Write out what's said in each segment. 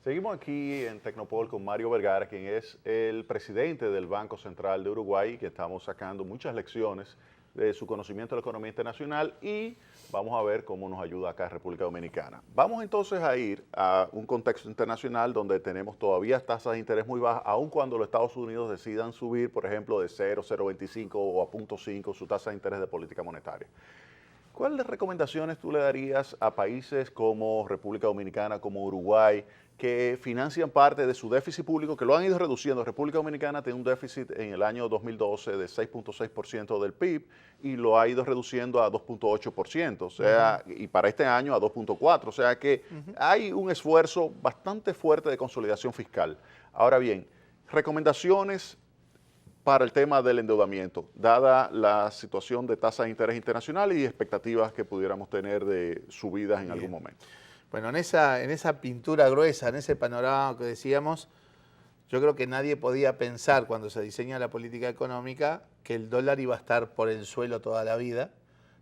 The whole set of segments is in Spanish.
Seguimos aquí en Tecnopol con Mario Vergara, quien es el presidente del Banco Central de Uruguay, que estamos sacando muchas lecciones de su conocimiento de la economía internacional y vamos a ver cómo nos ayuda acá en República Dominicana. Vamos entonces a ir a un contexto internacional donde tenemos todavía tasas de interés muy bajas, aun cuando los Estados Unidos decidan subir, por ejemplo, de 0, 0,25 o a 0,5 su tasa de interés de política monetaria. ¿Cuáles recomendaciones tú le darías a países como República Dominicana, como Uruguay, que financian parte de su déficit público, que lo han ido reduciendo? República Dominicana tiene un déficit en el año 2012 de 6.6% del PIB y lo ha ido reduciendo a 2.8%, o sea, y para este año a 2.4%, o sea que hay un esfuerzo bastante fuerte de consolidación fiscal. Ahora bien, recomendaciones para el tema del endeudamiento, dada la situación de tasas de interés internacional y expectativas que pudiéramos tener de subidas en algún momento. Bueno, en esa pintura gruesa, en ese panorama que decíamos, yo creo que nadie podía pensar cuando se diseña la política económica que el dólar iba a estar por el suelo toda la vida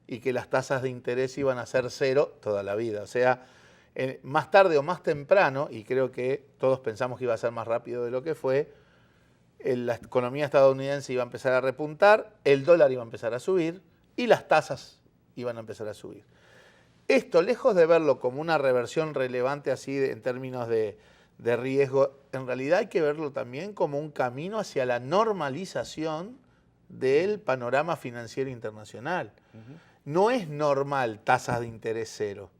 y que las tasas de interés iban a ser cero toda la vida. O sea, más tarde o más temprano, y creo que todos pensamos que iba a ser más rápido de lo que fue, la economía estadounidense iba a empezar a repuntar, el dólar iba a empezar a subir y las tasas iban a empezar a subir. Esto, lejos de verlo como una reversión relevante así en términos de riesgo, en realidad hay que verlo también como un camino hacia la normalización del panorama financiero internacional. No es normal tasas de interés cero.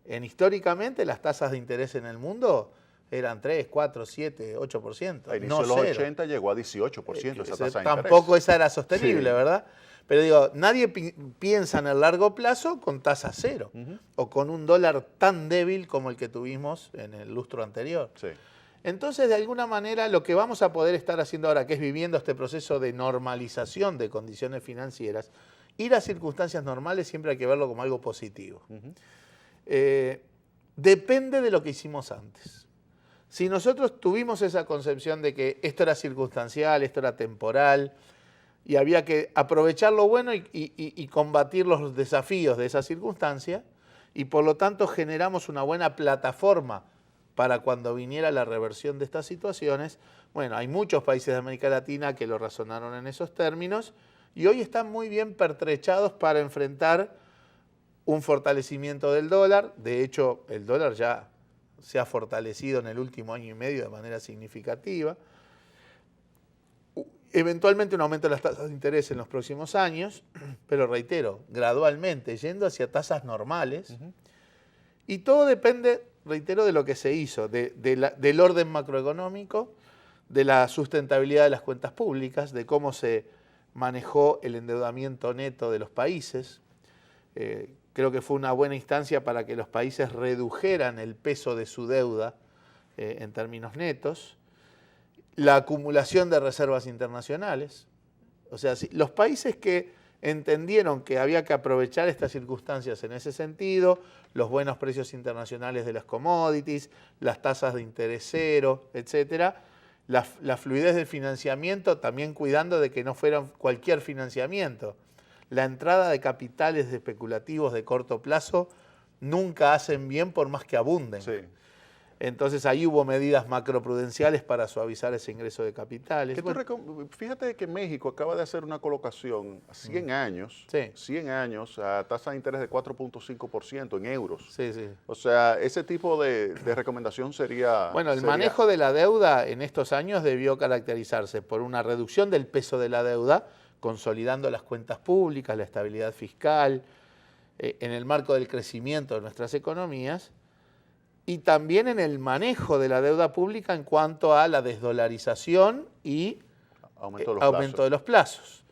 Históricamente las tasas de interés en el mundo eran 3, 4, 7, 8%. A inicio de los 80 llegó a 18% esa tasa de interés. Tampoco esa era sostenible, sí, ¿verdad? Pero digo, nadie piensa en el largo plazo con tasa cero o con un dólar tan débil como el que tuvimos en el lustro anterior. Sí. Entonces, de alguna manera, lo que vamos a poder estar haciendo ahora, que es viviendo este proceso de normalización de condiciones financieras, ir a circunstancias normales siempre hay que verlo como algo positivo. Depende de lo que hicimos antes. Si nosotros tuvimos esa concepción de que esto era circunstancial, esto era temporal, y había que aprovechar lo bueno y combatir los desafíos de esa circunstancia, y por lo tanto generamos una buena plataforma para cuando viniera la reversión de estas situaciones. Bueno, hay muchos países de América Latina que lo razonaron en esos términos, y hoy están muy bien pertrechados para enfrentar un fortalecimiento del dólar. De hecho, el dólar ya se ha fortalecido en el último año y medio de manera significativa. Eventualmente un aumento de las tasas de interés en los próximos años, pero reitero, gradualmente, yendo hacia tasas normales. Y todo depende, reitero, de lo que se hizo, del orden macroeconómico, de la sustentabilidad de las cuentas públicas, de cómo se manejó el endeudamiento neto de los países. Creo que fue una buena instancia para que los países redujeran el peso de su deuda en términos netos. La acumulación de reservas internacionales. O sea, los países que entendieron que había que aprovechar estas circunstancias en ese sentido, los buenos precios internacionales de las commodities, las tasas de interés cero, etcétera, la fluidez del financiamiento, también cuidando de que no fuera cualquier financiamiento. La entrada de capitales especulativos de corto plazo nunca hacen bien por más que abunden. Sí. Entonces ahí hubo medidas macroprudenciales para suavizar ese ingreso de capitales. Fíjate que México acaba de hacer una colocación a 100 años, sí. 100 años a tasa de interés de 4.5% en euros. Sí, sí. O sea, ese tipo de recomendación sería... Bueno, el manejo de la deuda en estos años debió caracterizarse por una reducción del peso de la deuda, consolidando las cuentas públicas, la estabilidad fiscal, en el marco del crecimiento de nuestras economías, y también en el manejo de la deuda pública en cuanto a la desdolarización y aumento de los plazos.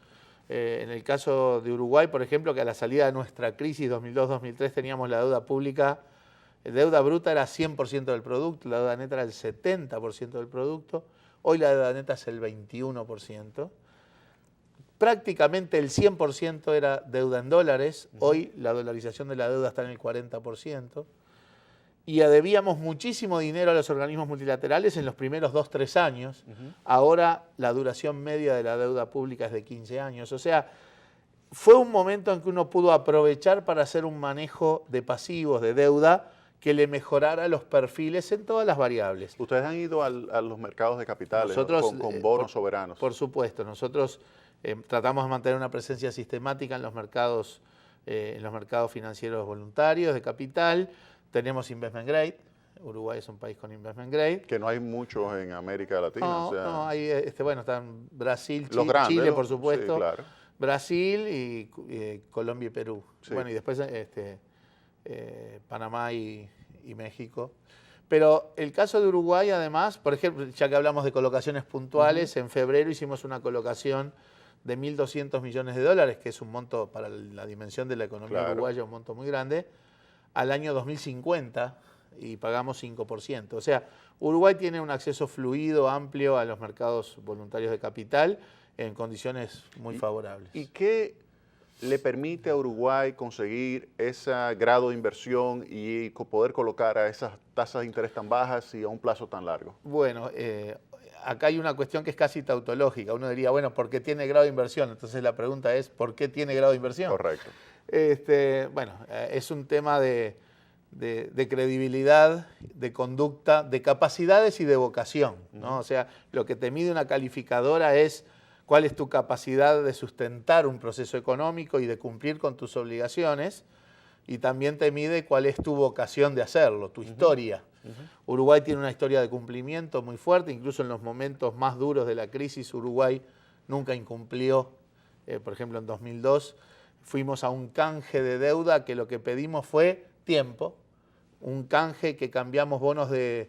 En el caso de Uruguay, por ejemplo, que a la salida de nuestra crisis 2002-2003 teníamos la deuda pública, la deuda bruta era 100% del producto, la deuda neta era el 70% del producto, hoy la deuda neta es el 21%. Prácticamente el 100% era deuda en dólares, hoy la dolarización de la deuda está en el 40%. Y debíamos muchísimo dinero a los organismos multilaterales en los primeros 2-3 años. Ahora la duración media de la deuda pública es de 15 años. O sea, fue un momento en que uno pudo aprovechar para hacer un manejo de pasivos, de deuda, que le mejorara los perfiles en todas las variables. Ustedes han ido a los mercados de capitales Nosotros, con bonos soberanos. Por supuesto, nosotros tratamos de mantener una presencia sistemática en los mercados financieros voluntarios de capital. Tenemos investment grade. Uruguay es un país con investment grade. Que no hay muchos en América Latina. No, o sea, no, hay, bueno, están Brasil, los grandes, Chile, por supuesto. Sí, claro. Brasil y Colombia y Perú. Sí. Bueno, y después Panamá y México. Pero el caso de Uruguay, además, por ejemplo, ya que hablamos de colocaciones puntuales, en febrero hicimos una colocación de 1.200 millones de dólares, que es un monto para la dimensión de la economía uruguaya, un monto muy grande, al año 2050 y pagamos 5%. O sea, Uruguay tiene un acceso fluido, amplio a los mercados voluntarios de capital en condiciones muy favorables. ¿Y qué le permite a Uruguay conseguir ese grado de inversión y poder colocar a esas tasas de interés tan bajas y a un plazo tan largo? Bueno, acá hay una cuestión que es casi tautológica. Uno diría, bueno, ¿por qué tiene grado de inversión? Entonces la pregunta es, ¿por qué tiene grado de inversión? Correcto. Bueno, es un tema de credibilidad, de conducta, de capacidades y de vocación, ¿no? O sea, lo que te mide una calificadora es cuál es tu capacidad de sustentar un proceso económico y de cumplir con tus obligaciones, y también te mide cuál es tu vocación de hacerlo, tu historia. Uruguay tiene una historia de cumplimiento muy fuerte, incluso en los momentos más duros de la crisis, Uruguay nunca incumplió. Por ejemplo, en 2002 fuimos a un canje de deuda que lo que pedimos fue tiempo, un canje que cambiamos bonos de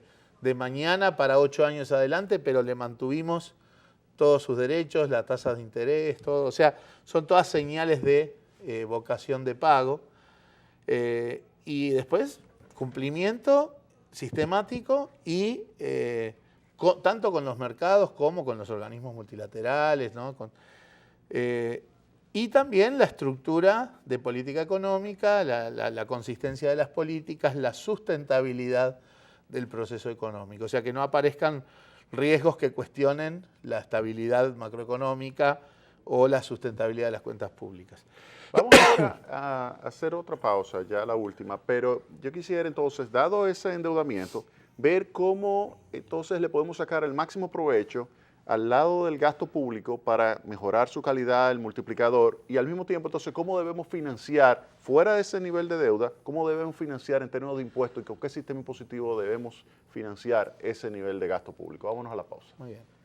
mañana para 8 años adelante, pero le mantuvimos todos sus derechos, las tasas de interés, todo. O sea, son todas señales de vocación de pago. Y después, cumplimiento sistemático y tanto con los mercados como con los organismos multilaterales, ¿no? Y también la estructura de política económica, la consistencia de las políticas, la sustentabilidad del proceso económico. O sea, que no aparezcan riesgos que cuestionen la estabilidad macroeconómica o la sustentabilidad de las cuentas públicas. Vamos ahora a hacer otra pausa, ya la última, pero yo quisiera entonces, dado ese endeudamiento, ver cómo entonces le podemos sacar el máximo provecho al lado del gasto público para mejorar su calidad, el multiplicador, y al mismo tiempo entonces cómo debemos financiar, fuera de ese nivel de deuda, cómo debemos financiar en términos de impuestos y con qué sistema impositivo debemos financiar ese nivel de gasto público. Vámonos a la pausa. Muy bien.